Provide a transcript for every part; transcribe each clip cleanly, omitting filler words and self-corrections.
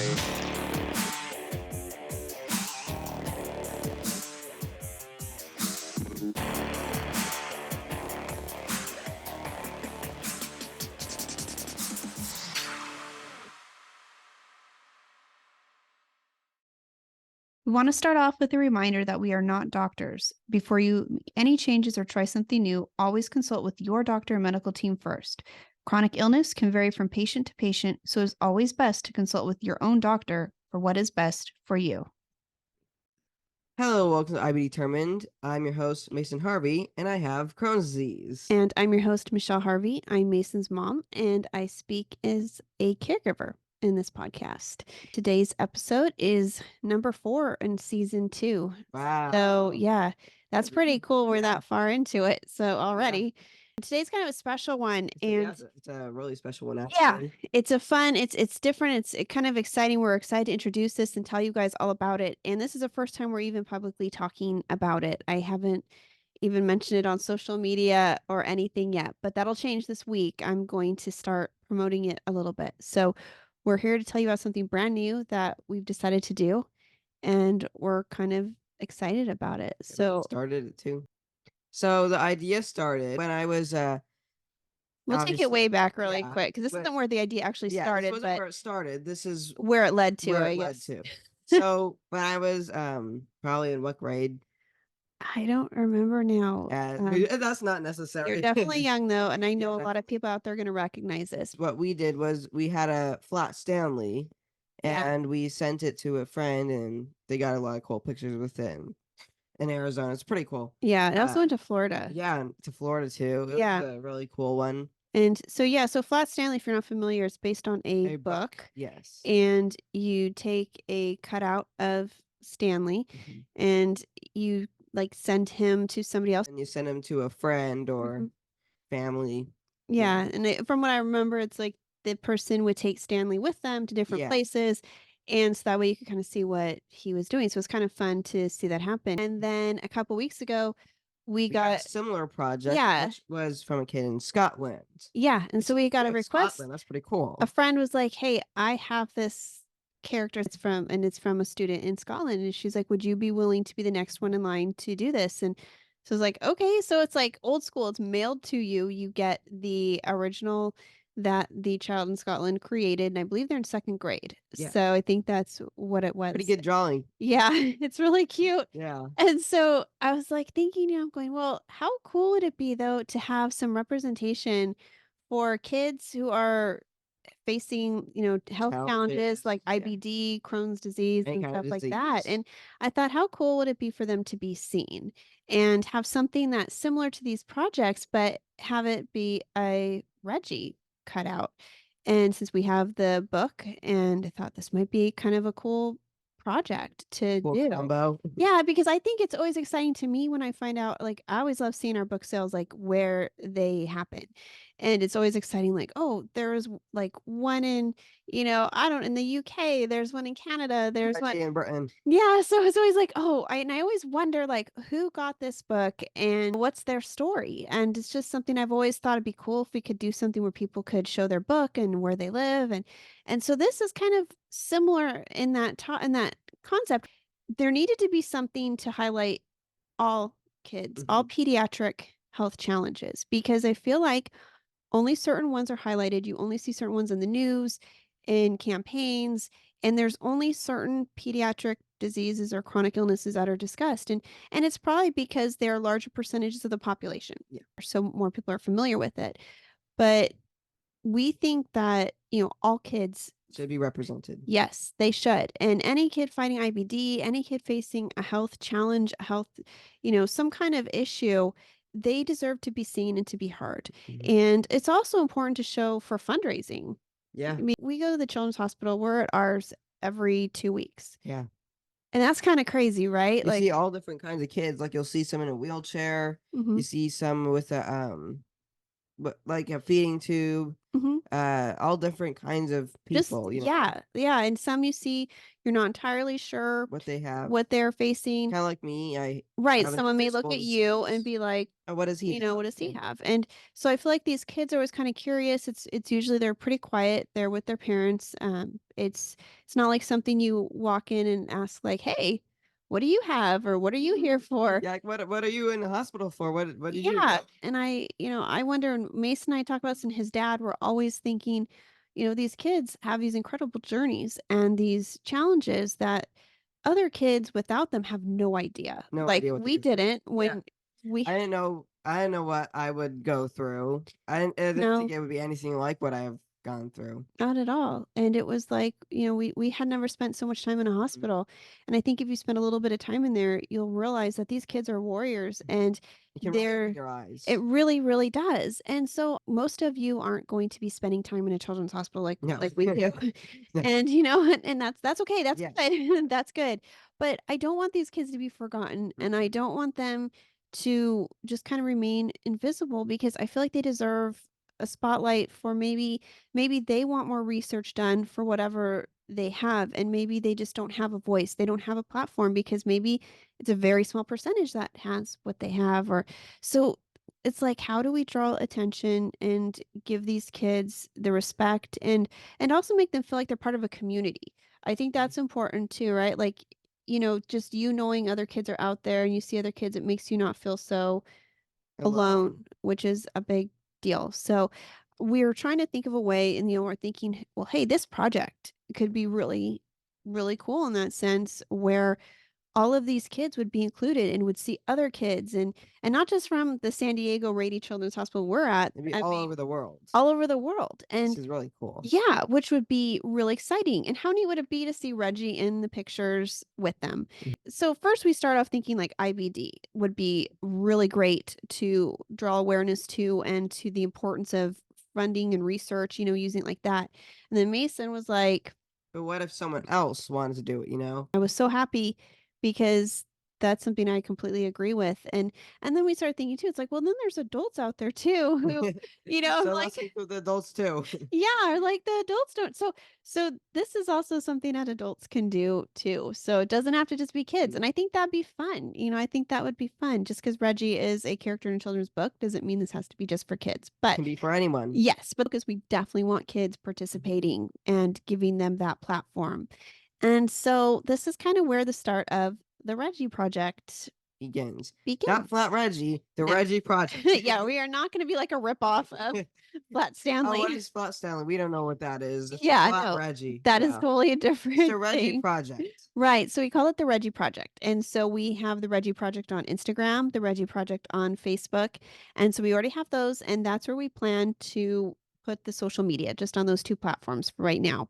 We want to start off with a reminder that we are not doctors. Before you make any changes or try something new, always consult with your doctor and medical team first. Chronic illness can vary from patient to patient, so it's always best to consult with your own doctor for what is best for you. Hello, welcome to IBD Determined. I'm your host, Mason Harvey, and I have Crohn's disease. And I'm your host, Michelle Harvey. I'm Mason's mom, and I speak as a caregiver in this podcast. Today's episode is number 4 in season 2. Wow. So yeah, that's pretty cool. We're that far into it. So already. Yeah. Today's kind of a special one, and it's a really special one. Actually. Yeah, it's a fun. It's different. It's kind of exciting. We're excited to introduce this and tell you guys all about it. And this is the first time we're even publicly talking about it. I haven't even mentioned it on social media or anything yet, but that'll change this week. I'm going to start promoting it a little bit. So we're here to tell you about something brand new that we've decided to do, and we're kind of excited about it. So started it too. So the idea started when I was we'll take it way back really quick, because this isn't where the idea actually started. This wasn't but where it started. This is where it led to, where I it guess. led to. So when I was probably in what grade? I don't remember now. That's not necessary. You're definitely young though, and I know a lot of people out there are going to recognize this. What we did was we had a flat Stanley, and we sent it to a friend, and they got a lot of cool pictures with it in Arizona. It's pretty cool. Yeah, it also went to Florida. Yeah, to Florida too. It was a really cool one. And so Flat Stanley, if you're not familiar, it's based on a book. Yes. And you take a cutout of Stanley, and you like send him to somebody else. And you send him to a friend or family. Yeah. And from what I remember, it's like the person would take Stanley with them to different places. And so that way you could kind of see what he was doing. So it's kind of fun to see that happen. And then a couple weeks ago, we got a similar project, which was from a kid in Scotland. Yeah. And so we got a request. Scotland, that's pretty cool. A friend was like, hey, I have this character. It's from a student in Scotland. And she's like, would you be willing to be the next one in line to do this? And so I was like, okay. So it's like old school. It's mailed to you. You get the original that the child in Scotland created. And I believe they're in 2nd grade. Yeah. So I think that's what it was. Pretty good drawing. Yeah. It's really cute. Yeah. And so I was like thinking, I'm going, well, how cool would it be though to have some representation for kids who are facing, health challenges like IBD, Crohn's disease, and stuff like that. And I thought, how cool would it be for them to be seen and have something that's similar to these projects, but have it be a Reggie cutout? And since we have the book, and I thought this might be kind of a cool project to do. Combo. Yeah, because I think it's always exciting to me when I find out, like, I always love seeing our book sales, like, where they happen. And it's always exciting, like, oh, there's like one in, in the UK, there's one in Canada, there's one in Britain. Yeah, so it's always like, oh, and I always wonder, like, who got this book and what's their story? And it's just something I've always thought it'd be cool if we could do something where people could show their book and where they live. And so this is kind of similar in that concept. There needed to be something to highlight all kids, all pediatric health challenges, because I feel like only certain ones are highlighted. You only see certain ones in the news, in campaigns, and there's only certain pediatric diseases or chronic illnesses that are discussed. And it's probably because they're larger percentages of the population. Yeah. So more people are familiar with it. But we think that, all kids should be represented. Yes, they should. And any kid fighting IBD, any kid facing a health challenge, some kind of issue, they deserve to be seen and to be heard. And it's also important to show for fundraising. Yeah. I mean, we go to the Children's Hospital. We're at ours every 2 weeks. Yeah. And that's kind of crazy, right? You see all different kinds of kids. Like you'll see some in a wheelchair. You see some with a feeding tube. all different kinds of Just people, yeah, yeah, and some you see, you're not entirely sure what they have. what they're facing. Kinda like me, I Right, have an someone may look invisible at you and disease. be like, What does he have? what does he Yeah. have? And so I feel like these kids are always kind of curious. It's usually they're pretty quiet. They're with their parents. It's not like something you walk in and ask like, "Hey, what do you have?" or "What are you here for?" Yeah, like, "What are you in the hospital for? What did you Yeah, get?" and I wonder, and Mason and I talk about this, and his dad were always thinking, these kids have these incredible journeys and these challenges that other kids without them have no idea. No Like idea what they we go through. didn't Yeah. when we I didn't know what I would go through. I didn't think no, it would be anything like what I have gone through. not at all. And it was like, we had never spent so much time in a Mhm. hospital. And I think if you spend a little bit of time in there, you'll realize that these kids are warriors and It can really open they're your it eyes. really, really does. And so most of you aren't going to be spending time in a children's hospital No. like we do. No. And and that's okay. That's Yes. good. That's good. But I don't want these kids to be forgotten and I Mm-mm. don't want them to just kind of remain invisible because I feel like they deserve a spotlight for maybe they want more research done for whatever they have and maybe they just don't have a voice. They don't have a platform because maybe it's a very small percentage that has what they have or so it's like how do we draw attention and give these kids the respect and also make them feel like they're part of a community. I think Mhm. that's important too, right? Like, just you knowing other kids are out there and you see other kids, it makes you not feel so Alone. alone, which is a big deal. So we were trying to think of a way and we're thinking, well, hey, this project could be really, really cool in that sense where all of these kids would be included and would see other kids and not just from the San Diego Rady Children's Hospital we're at. Maybe I all mean, over the world. all over the world. This And is really cool. yeah, which would be really exciting. And how neat would it be to see Reggie in the pictures with them? Mhm. So first we start off thinking like IBD would be really great to draw awareness to and to the importance of funding and research, using it like that. And then Mason was like, But what if someone else wanted to do it, you know? I was so happy because that's something I completely agree with. And then we started thinking too, it's like, well, then there's adults out there too who, I'm So let's like, include the adults too. yeah, like the adults don't. So this is also something that adults can do too. So it doesn't have to just be kids. And Mhm. I think that'd be fun. I think that would be fun. Just because Reggie is a character in a children's book doesn't mean this has to be just for kids. But Can be for anyone. yes, but because we definitely want kids Mhm. participating and giving them that platform. And so this is kind of where the start of the Reggie project Begins. Not begins. Flat Reggie, the No. Reggie Project. Yeah, we are not going to be like a ripoff of Flat Oh, what Stanley. is Flat Stanley? We don't know what that is. It's Yeah, Flat no, Reggie. that is Yeah. totally a It's different the Reggie thing. Project. Right. So we call it the Reggie Project. And so we have the Reggie Project on Instagram, the Reggie Project on Facebook. And so we already have those. And that's where we plan to put the social media just on those two platforms for right now.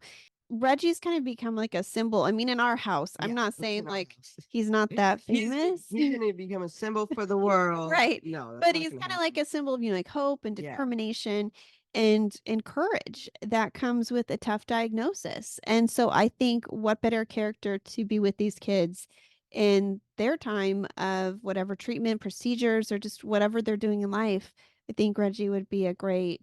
Reggie's kind of become like a symbol. I mean, in our house, I'm Yeah, not it's saying in our like house. he's not that He's famous. he's gonna become a symbol for the world. Right. No, that's But not he's gonna kind of like happen. a symbol of, like hope and Yeah. determination and courage that comes with a tough diagnosis. And so I think what better character to be with these kids in their time of whatever treatment, procedures, or just whatever they're doing in life. I think Reggie would be a great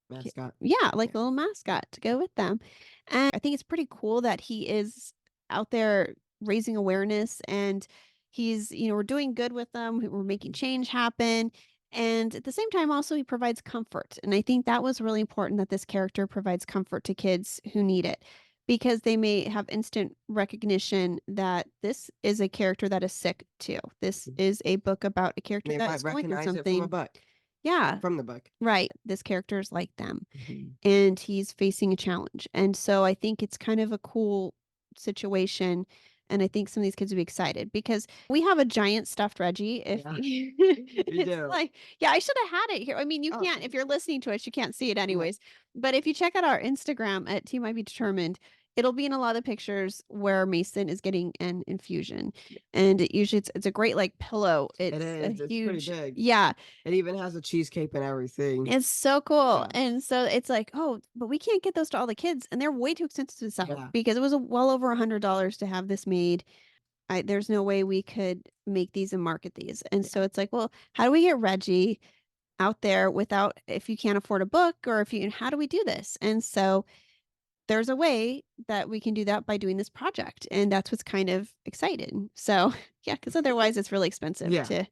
Mascot. yeah, like Yeah. a little mascot to go with them. And I think it's pretty cool that he is out there raising awareness and he's, we're doing good with them. We're making Mhm. change happen. And at the same time, also, he provides comfort. And I think that was really important that this character provides comfort to kids who need it because they may have instant recognition that this is a character that is sick too. This Mhm. is a book about a character They that might is going through recognize it from a something. book. Yeah, From the book. right. This character is like them Mhm. and he's facing a challenge. And so I think it's kind of a cool situation. And I think some of these kids would be excited because we have a giant stuffed Reggie. If Yeah. We it's do. like, yeah, I should have had it here. I mean, you Oh, can't, if you're listening to us, you can't see it no. anyways. But if you check out our Instagram at T Might Be Determined, it'll be in a lot of pictures where Mason is getting an infusion. And it's a great like pillow. It It's a is. It's pretty huge, big. yeah. It even has a cheesecake and everything. It's so cool, Yeah. and so it's like, "Oh, but we can't get those to all the kids," and they're way too expensive to sell Yeah. because it was well over $100 to have this made. There's no way we could make these and market these, and Yeah. so it's like, well, how do we get Reggie? out there without if you can't afford a book or if you how do we do this? And so there's a way that we can do that by doing this project, and that's what's kind of exciting. So, yeah, because otherwise it's really expensive Yeah. to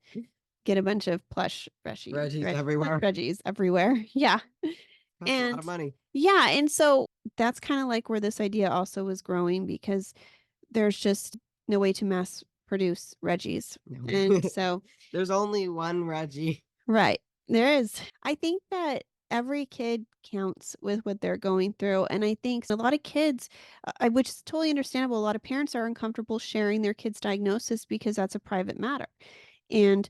get a bunch of Reggie's everywhere. Reggies everywhere. Yeah. That's a lot And of money. yeah, and so that's kinda like where this idea also was growing because there's just no way to mass produce Reggies. No. And so There's only one Reggie. right. There is. I think that every kid counts with what they're going through, and I think a lot of kids, which is totally understandable, a lot of parents are uncomfortable sharing their kid's diagnosis because that's a private matter, and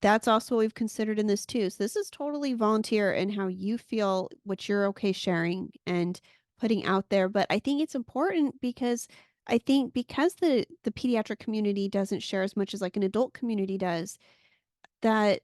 that's also what we've considered in this too. So this is totally volunteer and how you feel, what you're okay sharing and putting out there, but I think it's important because I think because the pediatric community doesn't share as much as, like, an adult community does, that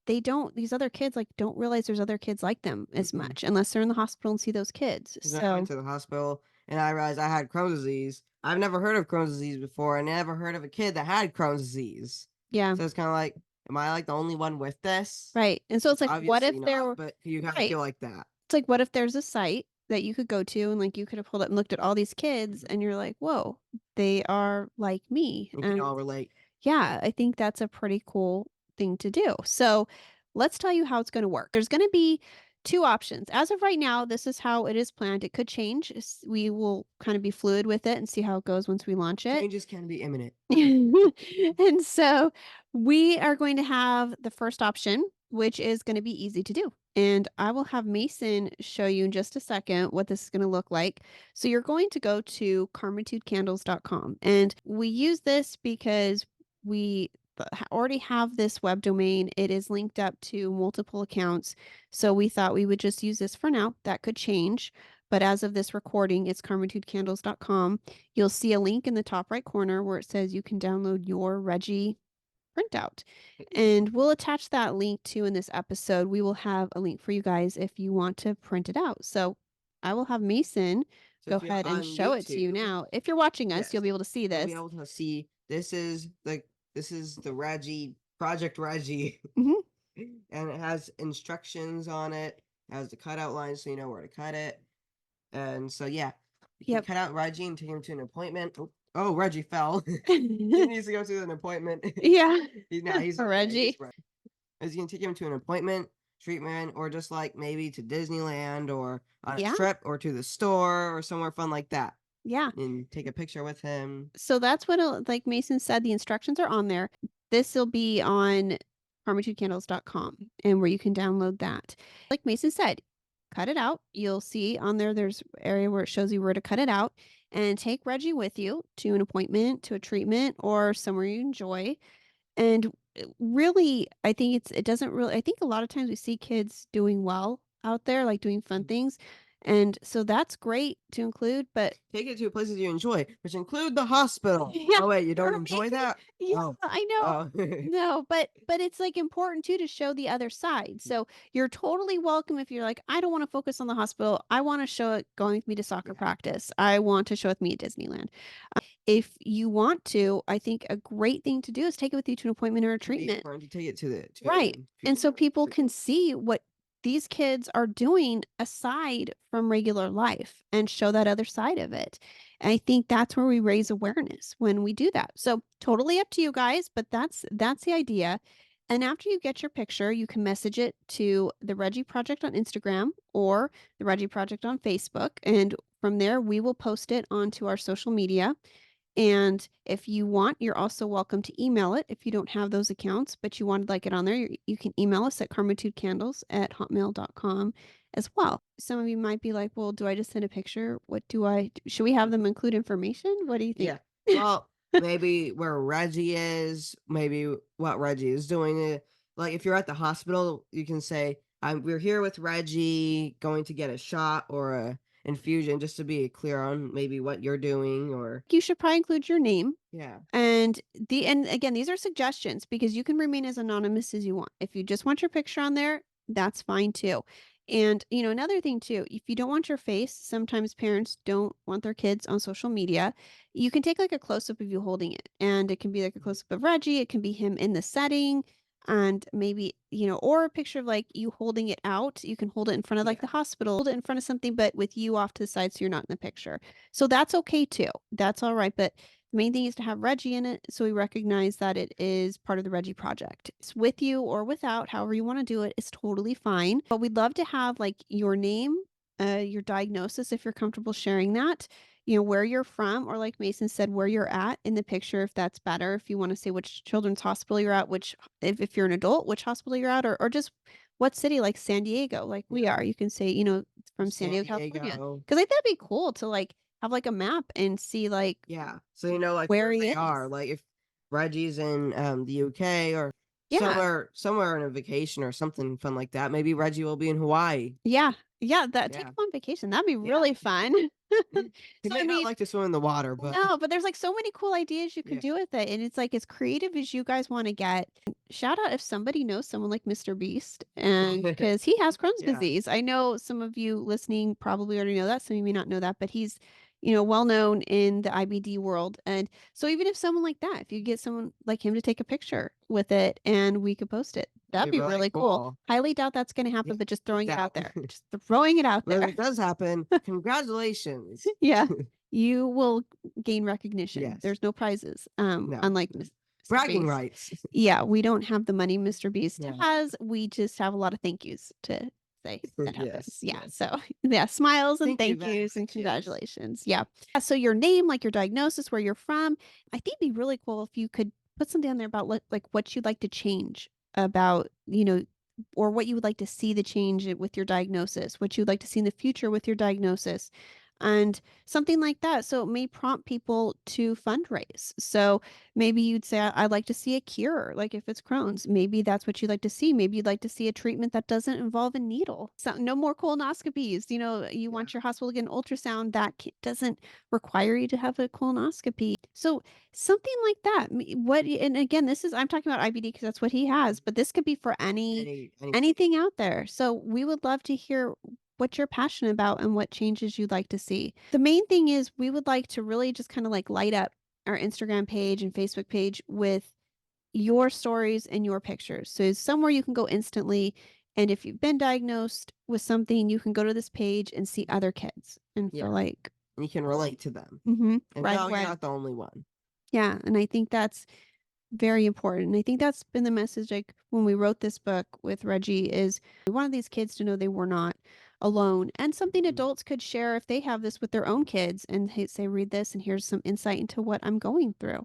they don't these other kids, like, don't realize there's other kids like them as Mm-mm. much unless they're in the hospital and see those kids. 'Cause I went So to the hospital and I realized I had Crohn's disease. I've never heard of Crohn's disease before and never heard of a kid that had Crohn's disease. yeah, So it's kinda like, am I, like, the only one with this? right, and so Which it's like, what obviously if there not, were but you kinda right, feel like that. it's like, what if there's a site that you could go to and, like, you could have pulled up and looked at all these kids Mhm. and you're like, "Whoa, they are like me," We can and all relate. yeah, I think that's a pretty cool thing to do. So let's tell you how it's going to work. There's going to be two options. As of right now, this is how it is planned. It could change. We will kind of be fluid with it and see how it goes once we launch it. Changes can be imminent. And so we are going to have the first option, which is going to be easy to do. And I will have Mason show you in just a second what this is going to look like. So you're going to go to karmatudecandles.com. And we use this because we already have this web domain. It is linked up to multiple accounts. So we thought we would just use this for now. That could change. But as of this recording, it's karmatudecandles.com. You'll see a link in the top right corner where it says you can download your Reggie printout. And we'll attach that link to in this episode. We will have a link for you guys if you want to print it out. So I will have Mason So go if you're ahead and on show it to you YouTube, now. If you're watching us, you'll yes, be able to see you'll be this. able to see this is the Reggie Project Reggie, Hmm. and it has instructions on it, has the cutout lines so you know where to cut it. And so yeah, you can Yep. cut out Reggie and take him to an appointment. Oh, Reggie fell. He needs to go to an appointment. Yeah. He's For okay. He's Reggie. right. Is you can take him to an appointment, treatment, or just like maybe to Disneyland or on a Yeah. trip or to the store or somewhere fun like that. Yeah. And take a picture with him. So that's what like Mason said, the instructions are on there. This will be on harmatude and where you can download that. Like Mason said, cut it out. You'll see on there, there's area where it shows you where to cut it out and take Reggie with you to an appointment, to a treatment, or somewhere you enjoy. And really, I think it doesn't really, I think a lot of times we see kids doing well out there, like doing fun things. And so that's great to include, but Take it to places you enjoy, which include the hospital. yeah, Oh wait, you don't right. enjoy that? Yeah, Oh, I know. oh, No, but it's, like, important too to show the other side. So, you're totally welcome if you're like, "I don't wanna focus on the hospital. I wanna show it going with me to soccer yeah. practice. I want to show it with me at Disneyland." If you want to, I think a great thing to do is take it with you to an appointment or a It'd be treatment. important to take it to the Right, to and so funeral people can treatment. see what these kids are doing aside from regular life and show that other side of it. And I think that's where we raise awareness when we do that. So, totally up to you guys, but that's the idea. And after you get your picture, you can message it to the Reggie Project on Instagram or the Reggie Project on Facebook, and from there, we will post it onto our social media. And if you want, you're also welcome to email it if you don't have those accounts, but you wanted like it on there, you can email us at karmatudecandles@hotmail.com as well. Some of you might be like, well, do I just send a picture? What do I, should we have them include information? What do you think? Yeah. Well, maybe where Reggie is, maybe what Reggie is doing. Like if you're at the hospital, you can say, we're here with Reggie, going to get a shot or a infusion, just to be clear on maybe what you're doing or You should probably include your name. yeah. And again, these are suggestions because you can remain as anonymous as you want. If you just want your picture on there, that's fine too. And another thing too, if you don't want your face, sometimes parents don't want their kids on social media. You can take like a close up of you holding it, and it can be like a Mhm. close up of Reggie. It can be him in the setting. and maybe, or a picture of like you holding it out. You can hold it in front of like Yeah. the hospital, hold it in front of something, but with you off to the side so you're not in the picture. So that's okay too. That's all right. But the main thing is to have Reggie in it so we recognize that it is part of the Reggie project. It's with you or without, however you want to do it, is totally fine. But we'd love to have like your name, your diagnosis, if you're comfortable sharing that, where you're from, or like Mason said, where you're at in the picture, if that's better. If you want to say which children's hospital you're at, which, if you're an adult, which hospital you're at, or just what city, like San Diego, like we Yeah. are. You can say, from San San Diego, California. Diego. Because I think that'd be cool to like have like a map and see like Yeah. So, like, where where he they is. are, like, if Reggie's in, the UK or Yeah. somewhere on a vacation or something fun like that, maybe Reggie will be in Hawaii. Yeah. Yeah. That take Yeah. him on vacation. That'd be Yeah. really fun. He So I might not mean, like to swim in the water, but no, but there's, like, so many cool ideas you could yeah. do with it, and it's, like, as creative as you guys wanna get. Shout out if somebody knows someone like Mr. Beast, and because he has Crohn's Yeah. disease. I know some of you listening probably already know that, some of you may not know that, but he's, well known in the IBD world, and so even if someone like that, if you get someone like him to take a picture with it and we could post it, that'd Be be really really cool. cool. Highly doubt that's gonna Yeah. happen, but just throwing it That out there. Just throwing it out Well, if there. it does happen, congratulations. Yeah. You will gain recognition. Yes. There's no prizes, No. unlike Mr. Bragging Beast. rights. Yeah, we don't have the money Mr. Beast Yeah. has, we just have a lot of thank yous to say that happens. Yes, Yeah, yes. so, yeah, smiles and Thank you thank very yous and much, yes. congratulations. Yeah. So your name, like your diagnosis, where you're from, I think it'd be really cool if you could put something on there about like what you'd like to change about, or what you would like to see the change with your diagnosis, what you'd like to see in the future with your diagnosis, and something like that. So it may prompt people to fundraise. So maybe you'd say, I'd like to see a cure, like if it's Crohn's, maybe that's what you'd like to see. Maybe you'd like to see a treatment that doesn't involve a needle. So no more colonoscopies. You Yeah. want your hospital to get an ultrasound that doesn't require you to have a colonoscopy. So something like that. And again, I'm talking about IBD because that's what he has, but this could be for Any anything out there. So we would love to hear what you're passionate about and what changes you'd like to see. The main thing is we would like to really just kind of like light up our Instagram page and Facebook page with your stories and your pictures. So it's somewhere you can go instantly. And if you've been diagnosed with something, you can go to this page and see other kids and feel Yeah. like, You can relate to them. And right no, you're away. not the only one. Yeah. And I think that's very important. And I think that's been the message, like when we wrote this book with Reggie, is we wanted these kids to know they were not alone, and something Mhm. adults could share if they have this with their own kids and say, read this and here's some insight into what I'm going through.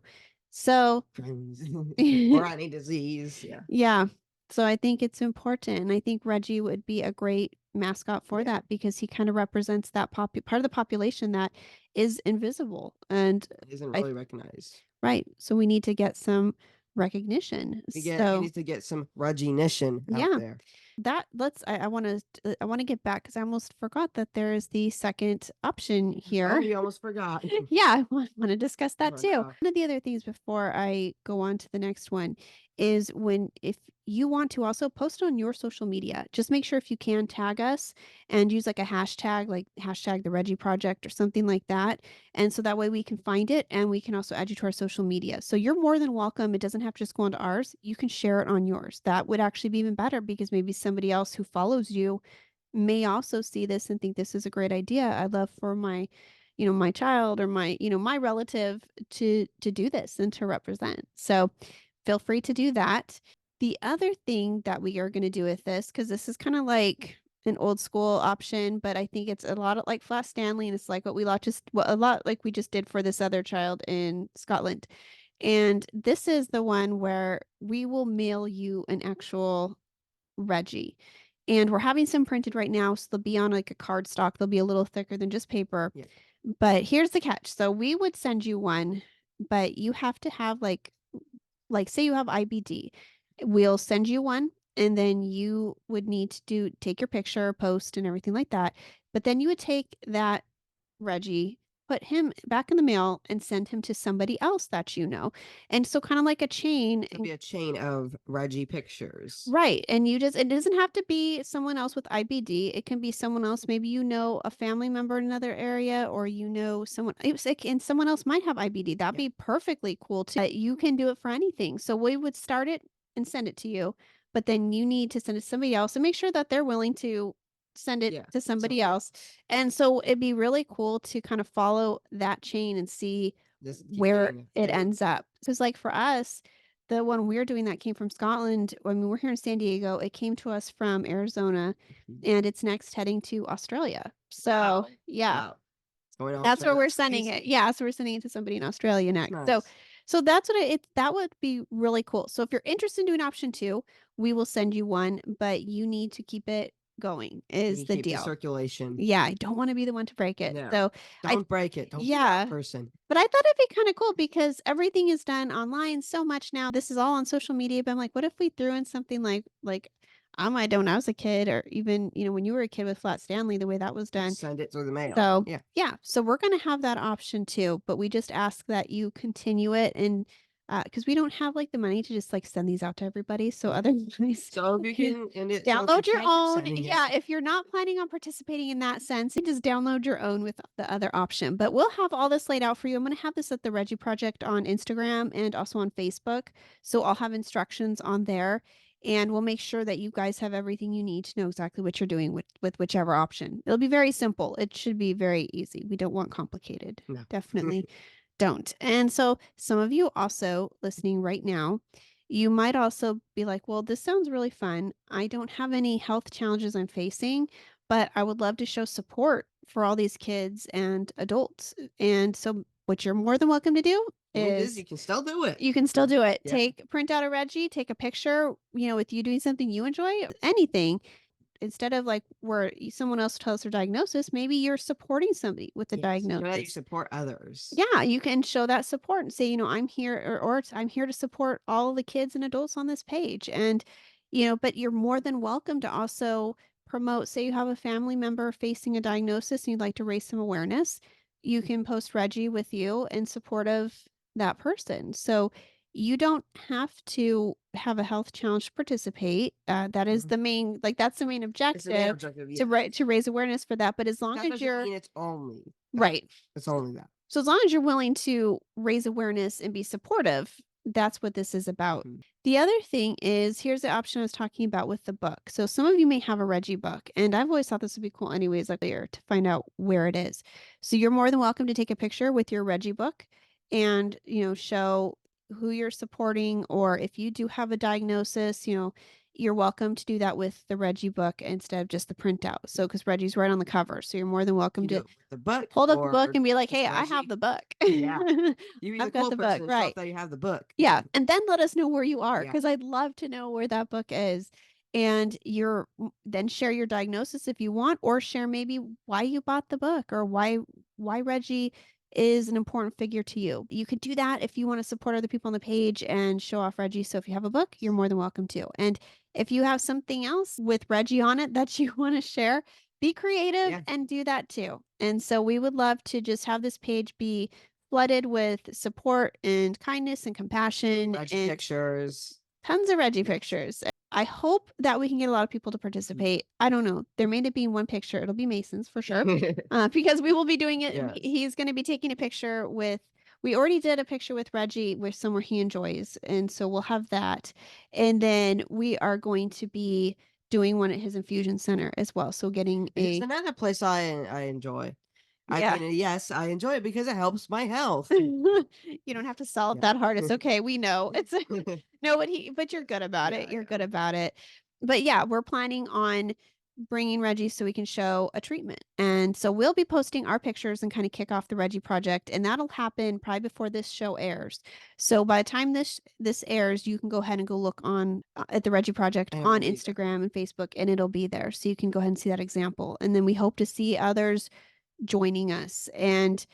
So Friends or any disease. Yeah. yeah. So I think it's important. And I think Reggie would be a great mascot for Yeah. that because he kind of represents that part of the population that is invisible. And Isn't I really recognized. right. So we need to get some recognition. We So need to get some recognition out yeah, there. that let's I want to get back because I almost forgot that there is the second option Oh, here. you almost forgot. Yeah, I want to discuss that Oh too. no. One of the other things before I go on to the next one is when if you want to also post on your social media, just make sure if you can tag us and use like a hashtag, like hashtag the Reggie Project or something like that. And so that way we can find it and we can also add you to our social media. So you're more than welcome. It doesn't have to just go onto ours. You can share it on yours. That would actually be even better because maybe somebody else who follows you may also see this and think this is a great idea. I'd love for my, my child or my, my relative to do this and to represent. So feel free to do that. The other thing that we are going to do with this, because this is kind of like an old school option, but I think it's a lot of like Flash Stanley, and it's like what a lot like we just did for this other child in Scotland. And this is the one where we will mail you an actual Reggie. And we're having some printed right now, so they'll be on like a card stock. They'll be a little thicker than just paper. Yeah. But here's the catch. So we would send you one, but you have to have like say you have IBD. We'll send you one and then you would need to take your picture, post and everything like that. But then you would take that Reggie, put him back in the mail and send him to somebody else that you know. And so kind of like a chain. It'll be a chain of Reggie pictures. Right. And it doesn't have to be someone else with IBD. It can be someone else. Maybe a family member in another area, or someone sick and someone else might have IBD. That'd Yeah. be perfectly cool too. You can do it for anything. So we would start it and send it to you, but then you need to send it to somebody else and make sure that they're willing to send it Yeah. to somebody Somebody else. else. And so it'd be really cool to kind of follow that chain and see Just keep where doing it. it Yeah. ends up. Because like for us, the one we're doing that came from Scotland. I mean, we're here in San Diego. It came to us from Arizona, Mhm. and it's next heading to Australia. So Wow. yeah, Wow. It's going all that's where we're that's sending it. crazy. Yeah, so we're sending it to somebody in Australia That's next. So nice. so that's what that would be really cool. So if you're interested in doing option 2, we will send you one, but you need to keep it going You is can the keep the deal. circulation. Yeah, I don't wanna be the one to break it. No. So I Don't break it. Don't be that yeah. person. But I thought it'd be kinda cool because everything is done online so much now. This is all on social media, but I'm like, what if we threw in something like I might done when I was a kid or even, when you were a kid with Flat Stanley, the way that was done. Just send it through the mail. So, Yeah. yeah, so we're gonna have that option too, but we just ask that you continue it and, because we don't have, like, the money to just, like, send these out to everybody, so Yeah. otherwise So if you you can so if you download your can keep own. sending it. Yeah, if you're not planning on participating in that sense, you just download your own with the other option, but we'll have all this laid out for you. I'm gonna have this at the Reggie Project on Instagram and also on Facebook, so I'll have instructions on there, and we'll make sure that you guys have everything you need to know exactly what you're doing with whichever option. It'll be very simple. It should be very easy. We don't want complicated. No. Definitely don't. And so some of you also listening right now, you might also be like, well, this sounds really fun. I don't have any health challenges I'm facing, but I would love to show support for all these kids and adults. And so what you're more than welcome to do It is, you is can still do it. you can still do it. Yeah. Print out a Reggie, take a picture, with you doing something you enjoy, anything. Instead of like where someone else tells their diagnosis, maybe you're supporting somebody with the Yes. Show that you diagnosis. support others. Yeah, you can show that support and say, I'm here I'm here to support all of the kids and adults on this page. And, but you're more than welcome to also promote, say you have a family member facing a diagnosis and you'd like to raise some awareness, you can post Reggie with you in support of that person. So you don't have to have a health challenge to participate. That is Mhm. the main, like that's the main It's the main objective objective, to yes. to raise awareness for that. But as But long that as doesn't you're mean it's only that. right. It's only that. So as long as you're willing to raise awareness and be supportive, that's what this is about. Mhm. The other thing is here's the option I was talking about with the book. So some of you may have a Reggie book, and I've always thought this would be cool anyways, like there to find out where it is. So you're more than welcome to take a picture with your Reggie book and, show who you're supporting, or if you do have a diagnosis, you're welcome to do that with the Reggie book instead of just the printout. So because Reggie's right on the cover. So you're more than welcome You do to it with the book hold up the book or and be like, just "Hey, I have Reggie. the book. Yeah. You be the I've got cool the book." person and show off Right. that you have the book. Yeah, and then let us know where you are Yeah. because 'cause I'd love to know where that book is, and then share your diagnosis if you want, or share maybe why you bought the book or why Reggie is an important figure to you. You could do that if you wanna support other people on the page and show off Reggie, so if you have a book, you're more than welcome to, and if you have something else with Reggie on it that you wanna share, be creative Yeah. and do that too, and so we would love to just have this page be flooded with support and kindness and compassion Reggie and pictures. tons of Reggie Yes. pictures. I hope that we can get a lot of people to Mhm. participate. I don't know. There may not be one picture. It'll be Mason's for sure. Because we will be doing it. Yes. He's going to be taking a picture with, we already did a picture with Reggie with somewhere he enjoys. And so we'll have that. And then we are going to be doing one at his infusion center as well. So getting It's a, another place I enjoy. I yeah. mean, yes, I enjoy it because it helps my health. You don't have to sell it Yeah. that hard. It's okay. We know. It's no, but you're good about Yeah, it. You're yeah. good about it. But yeah, we're planning on bringing Reggie so we can show a treatment. And so we'll be posting our pictures and kind of kick off the Reggie project, and that'll happen probably before this show airs. So by the time this airs, you can go ahead and go look on at the Reggie project And it on will be there. Instagram and Facebook, and it'll be there. So you can go ahead and see that example. And then we hope to see others joining us. And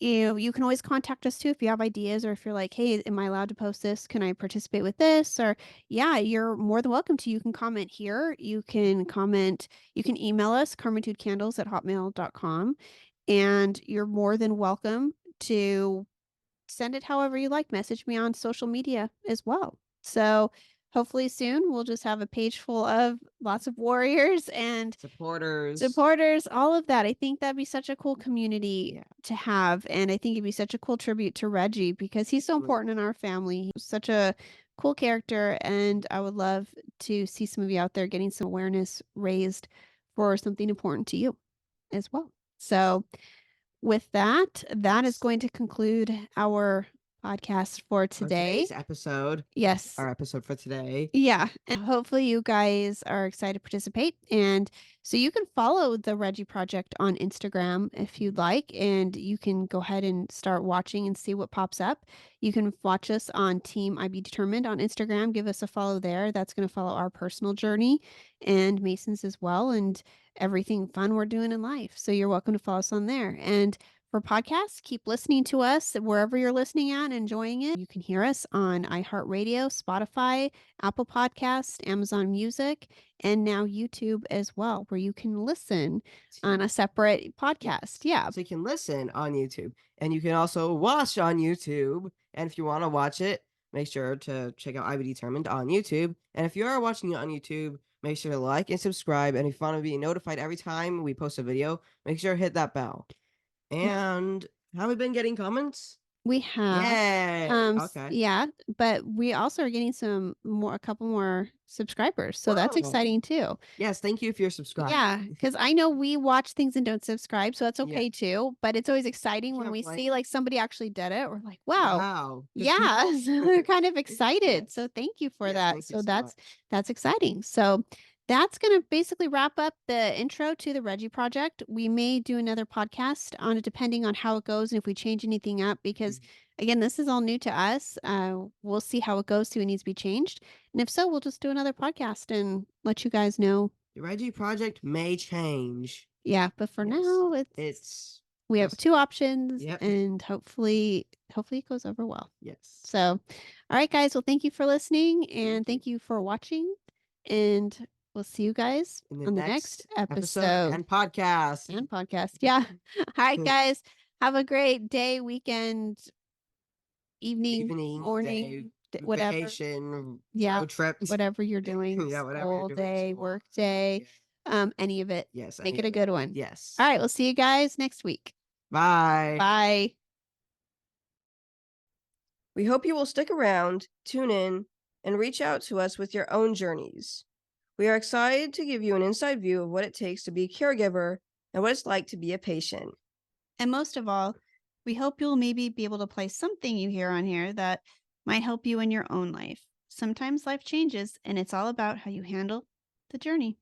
you can always contact us too if you have ideas or if you're like, hey, am I allowed to post this? Can I participate with this? Or, yeah, you're more than welcome to. You can comment here. You can email us, carmitudecandles@hotmail.com. And you're more than welcome to send it however you like. Message me on social media as well. So hopefully soon we'll just have a page full of lots of warriors and Supporters. supporters, all of that. I think that'd be such a cool community Yeah. to have, and I think it'd be such a cool tribute to Reggie because he's so important in Absolutely. our family. He was such a cool character, and I would love to see some of you out there getting some awareness raised for something important to you as well. So, with that, that is going to conclude our podcast for For today. today's episode, Yes. our episode for today. Yeah, and hopefully you guys are excited to participate. And so you can follow the Reggie Project on Instagram if you'd Mhm. like, and you can go ahead and start watching and see what pops up. You can watch us on Team I Be Determined on Instagram. Give us a follow there. That's going to follow our personal journey and Mason's as well, and everything fun we're doing in life. So you're welcome to follow us on there. And for podcasts, keep listening to us wherever you're listening at and enjoying it. You can hear us on iHeartRadio, Spotify, Apple Podcasts, Amazon Music, and now YouTube as well, where you can listen on a separate podcast. Yes. Yeah. So you can listen on YouTube and you can also watch on YouTube. And if you want to watch it, make sure to check out I Be Determined on YouTube. And if you are watching it on YouTube, make sure to like and subscribe. And if you want to be notified every time we post a video, make sure to hit that bell. Yeah. And have we been getting comments? We have. Yay. Okay. Yeah, but we also are getting a couple more subscribers. So that's Whoa. exciting too. Yes. Thank you if you're subscribed. Yeah, because I know we watch things and don't subscribe, so that's Yeah. okay too. But it's always exciting when Yeah. we Like, see like somebody actually did it. We're like, wow, wow. Because yeah. people, So we're kind of excited. So yes. thank you for Yes. that. Thank you So so much. that's exciting. So that's gonna basically wrap up the intro to the Reggie Project. We may do another podcast on it depending on how it goes and if we change anything up because Mhm. again, this is all new to us. We'll see how it goes, see what needs to be changed. And if so, we'll just do another podcast and let you guys know. The Reggie project may change. Yeah, but for Yes. now, It's we have just, 2 options yep. and hopefully it goes over well. Yes. So, all right, guys. Well, thank you for listening Thank and you. thank you for watching. And we'll see you guys In the on the next next episode episode and podcast. and podcast. Yeah. All right, guys. Have a great day, weekend, evening, Evening, day, morning, whatever. vacation, Yeah. road trip. Whatever you're doing, Yeah, whatever you're school doing, day, school. work day, Yeah. any of it. Yes, Make any it a of it. good one. All Yes. right. We'll see you guys next week. Bye. Bye. We hope you will stick around, tune in, and reach out to us with your own journeys. We are excited to give you an inside view of what it takes to be a caregiver and what it's like to be a patient. And most of all, we hope you'll maybe be able to play something you hear on here that might help you in your own life. Sometimes life changes, and it's all about how you handle the journey.